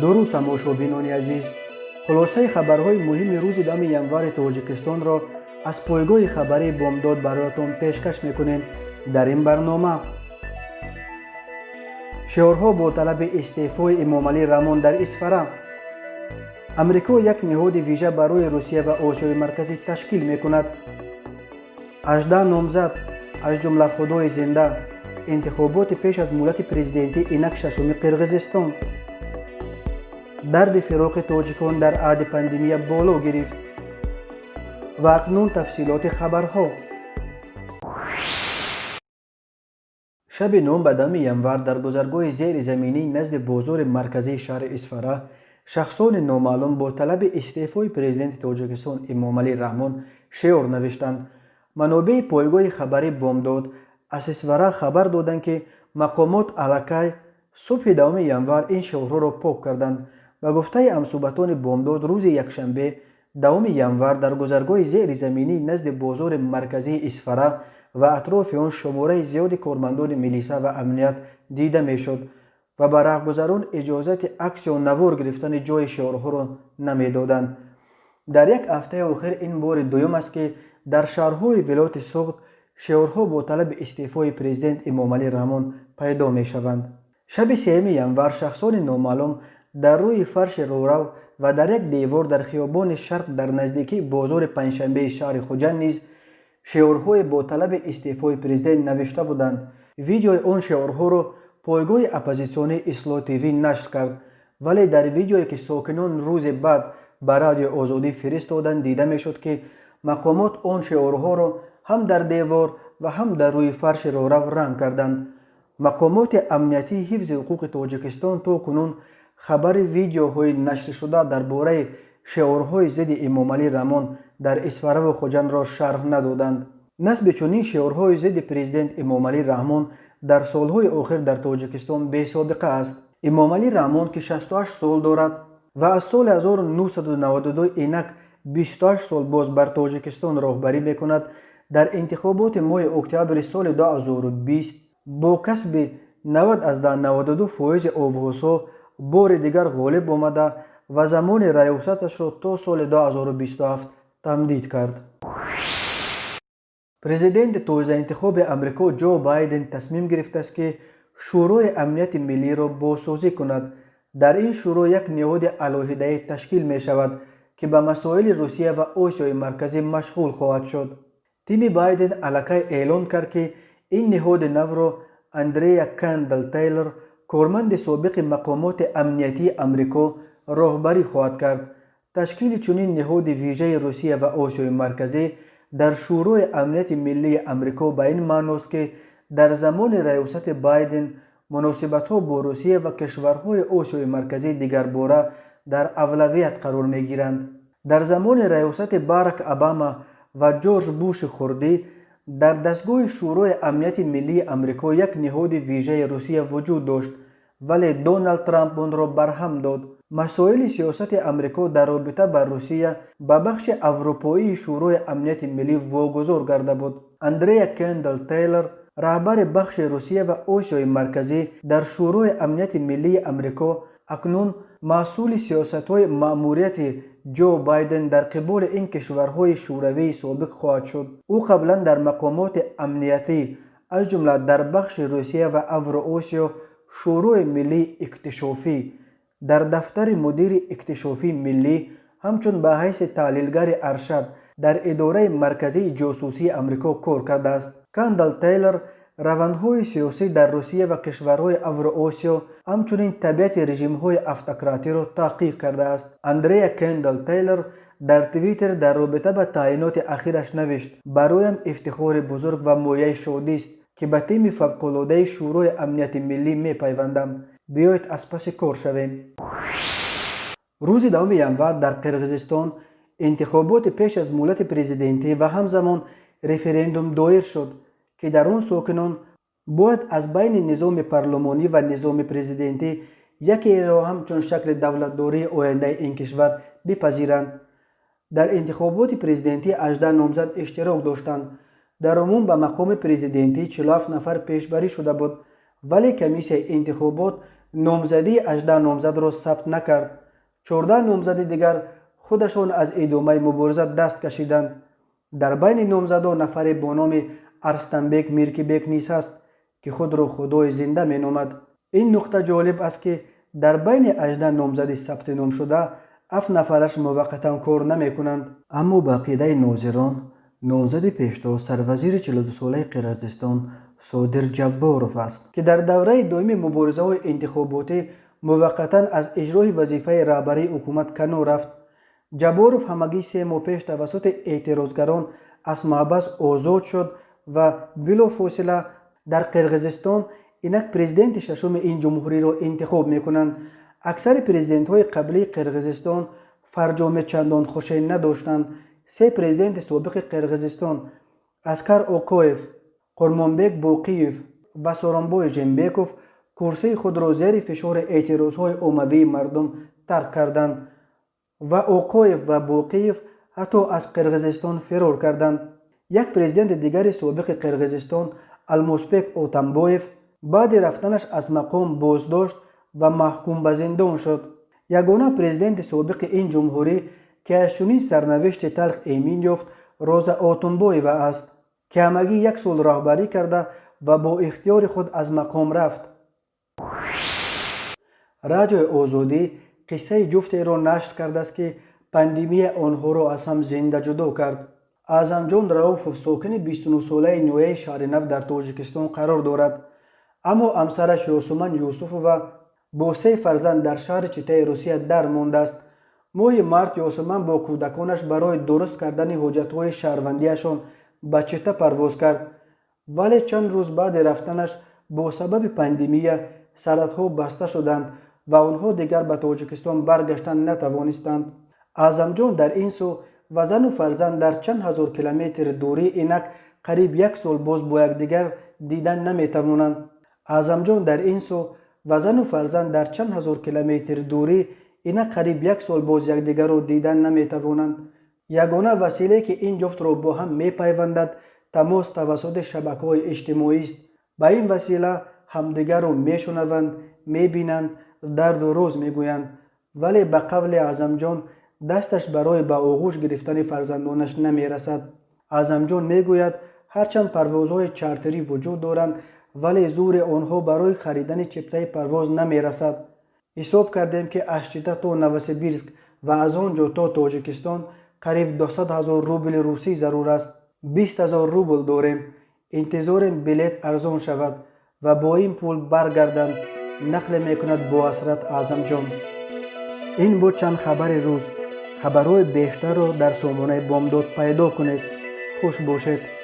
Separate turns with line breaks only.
درود تماشابینان عزیز، خلاصه خبرهای مهم روز دهم ینور تاجیکستان را از پایگاه خبری بامداد برایتان پیشکش میکنیم. در این برنامه شعارها با طلب استعفای امامعلی رحمان در اصفهان، امریکا یک نهاد ویژه برای روسیه و آسیای مرکزی تشکیل میکند، 18 نامزد از جمله خدای زنده، انتخابات پیش از مولد پرزیدنتی اینک ششم قرقیزستان، درد فراق تاجیکان در عهد پاندمی بالا گرفت و اکنون تفصیلات خبرها. شب 9 ینور در گذرگاه زیر زمینی نزد بازار مرکزی شهر اصفهان شخصان نامعلوم با طلب استعفای پرزیدنت تاجیکستان امامعلی رحمان شعار نوشتند. منابع پایگاه خبری بامداد از اصفهان خبر دادند که مقامات علاقه صبح 10 ینور این شعارها را پاک کردند و گفته همصحبتان بامداد روز یکشنبه 2 ینور در گذرگاه زیر زمینی نزد بازار مرکزی اصفهان و اطراف آن شماره زیاد کارمندان میلیسا و امنیت دیده میشد و به راهگذران اجازت عکس و نوار گرفتن جای شعارها را نمیدادند. در یک هفته آخر این بار دوم است که در شهرهای ولایت سوخت شعارها با طلب استعفای پرزیدنت امامعلی رحمان پیدا می شوند. شب 3 ینور شخصان نامعلوم در روی فرش رورو و در یک دیوار در خیابان شرق در نزدیکی بازار پنجشنبه شهر خوجند نیز شعارهای با طلب استعفای پرزیدنت نوشته بودند. ویدیوی آن شعارها را پایگاه اپوزیسیونی اصلاح تیوی نشر کرد، ولی در ویدیویی که ساکنان روز بعد به رادیو آزادی فرستادند دیده میشد که مقامات آن شعارها را هم در دیوار و هم در روی فرش رورو رنگ کردند. مقامات امنیتی حفظ حقوق تاجیکستان تا کنون خبر ویدیوهای نشر شده درباره شعارهای ضد امامعلی رحمان در اصفهان و خوجند را شرح ندادند. نصب چنین شعارهای ضد پرزیدنت امامعلی رحمان در سالهای آخر در تاجیکستان بی سابقه است. امامعلی رحمان که 68 سال دارد و از سال 1992 اینک 28 سال باز بر تاجیکستان راهبری میکند، در انتخابات ماه اکتبر سال 2020 با کسب 90 از 92% آوازها بار دیگر غالب آمده و زمان ریاستش را تا سال 2027 تمدید کرد. پرزیدنت تازه انتخاب امریکا جو بایدن تصمیم گرفته است که شورای امنیت ملی را بازسازی کند. در این شورا یک نهاد علاهده تشکیل می شود که به مسائل روسیه و آسیای مرکزی مشغول خواهد شد. تیم بایدن علاقه اعلان کرد که این نهاد نو را اندریا کندل تیلر، کارمند سابق مقامات امنیتی امریکا، راهبری خواهد کرد. تشکیل چنین نهاد ویژه روسیه و آسیای مرکزی در شورای امنیت ملی امریکا به این معنی است که در زمان ریاست بایدن مناسبت‌ها با روسیه و کشورهای آسیای مرکزی دیگرباره در اولویت قرار می‌گیرند. در زمان ریاست باراک اوباما و جورج بوش خردی در دستگاه شورای امنیت ملی امریکا یک نهاد ویژه روسیه وجود داشت، ولی دونالد ترامپ آن را برهم داد. مسائل سیاست امریکا در رابطه با روسیه به بخش اروپایی شورای امنیت ملی واگذار کرده بود. اندریا کندل تیلر، رهبر بخش روسیه و آسیای مرکزی در شورای امنیت ملی امریکا، اکنون مسئول سیاست‌های مأموریت جو بایدن در قبال این کشورهای شوروی سابق خواهد شد. او قبلا در مقامات امنیتی از جمله در بخش روسیه و اوراسیا شورای ملی اکتشافی در دفتر مدیر اکتشافی ملی همچون به حیث تحلیلگر ارشد در اداره مرکزی جاسوسی امریکا کار کرده است. کندل تیلر روندهای سیاسی در روسیه و کشورهای اوراسیا همچنین طبیعت رژیم‌های автоکراتی را تحقیق کرده است. اندریا کندل تیلر در توییتر در رابطه با تعیینات اخیرش نوشت: برایم افتخار بزرگ و مایه شادی است که به تیم فوق‌العاده شورای امنیت ملی می‌پیوندم. بیایید از پس کار شویم. روز 2 ینور در قرقیزستان انتخابات پیش از مولد پرزیدنتی و همزمان رفراندوم دایر شد که در آن ساکنان باید از بین نظام پارلمانی و نظام پرزیدنتی یکی را همچون شکل دولتداری آینده این کشور بپذیرند. در انتخابات پرزیدنتی 18 نامزد اشتراک داشتند. در عموم به مقام پرزیدنتی 47 نفر پیشبری شده بود، ولی کمیسیون انتخابات نامزدی 18 نامزد را ثبت نکرد. 14 نامزد دیگر خودشان از ادامه مبارزات دست کشیدند. در بین نامزدان نفری با نام ارستنبک میرکیبک نیز است که خود را خدای زنده می نامد. این نکته جالب است که در بین 18 نامزد ثبت نام شده 7 نفرش موقتا کار نمی کنند. اما به عقیده ناظران نامزد پیشتر سروزیر 42 ساله قرقیزستان صادر جباروف است که در دوره دوم مبارزه های انتخاباتی موقتا از اجرای وظیفه رهبری حکومت کنار رفت. جباروف همگی 3 ماه پیش توسط اعتراضگران از محبس آزاد شد و بلافاصله در قرقیزستان اینک پرزیدنت ششم این جمهوری را انتخاب میکنند. اکثر پرزیدنت های قبلی قرقیزستان فرجام چندان خوشی نداشتند. 3 پرزیدنت سابق قرقیزستان اسکر اوکایف، قرمانبک باقیف و سورانبای جنبیکوف کرسی خود را زیر فشار اعتراض های عمومی مردم ترک کردند و اوکایف و باقیف حتی از قرقیزستان فرار کردند. یک پرزیدنت دیگر سابق قرقیزستان الموسبک اوتنبایف بعد رفتنش از مقام بازداشت و محکوم به زندان شد. یگانه پرزیدنت سابق این جمهوری که از چنین سرنوشت تلخ ایمن یافت روزا اوتنبایف است که همگی 1 سال رهبری کرده و با اختیار خود از مقام رفت. رادیو آزادی قصه جفتی را نشر کرده است که پاندمی آنها را از هم زنده جدا کرد. اعظمجان رؤوفов ساکن 29 ساله نویه شهر نفت در تاجیکستان قرار دارد. اما همسرش یاسمن یوسفova با 3 فرزند در شهر چیته روسیه در مانده است. ماه مارت یاسمن با کودکانش برای درست کردن حاجت‌های شهروندیشان به چیته پرواز کرد، ولی چند روز بعد رفتنش با سبب پاندمی سرحدها بسته شدند و آنها دیگر به تاجیکستان برگشتن نتوانستند. اعظمجان در این سو و زن و فرزند در چند هزار کیلومتر دوری اینک قریب 1 سال باز با یکدیگر دیدن نمیتوانند. اعظمجان در این سو و زن و فرزند در چند هزار کیلومتر دوری اینک قریب 1 سال باز یکدیگر را دیدن نمیتوانند. یگانه وسیله که این جفت را با هم میپیوندد تماس توسط شبکه‌های اجتماعی است. با این وسیله همدیگر را میشنوند، میبینند، درد و روز میگویند، ولی به قول اعظمجان دستش برای به آغوش گرفتن فرزندانش نمیرسد. اعظمجان میگوید هرچند پروازهای چارتری وجود دارند ولی زور آنها برای خریدن چپته پرواز نمیرسد. حساب کردیم که از چیته تا نوسیبیرسک و از آنجا تا تاجیکستان قریب 200,000 روبل روسی ضرور است. 20,000 روبل داریم. انتظاریم بلیت ارزان شود و با این پول برگردند. نقل میکند با حسرت اعظمجان. این بود چند خبر روز. خبرهای بیشتر را در سامانه بامداد پیدا کنید. خوش باشید.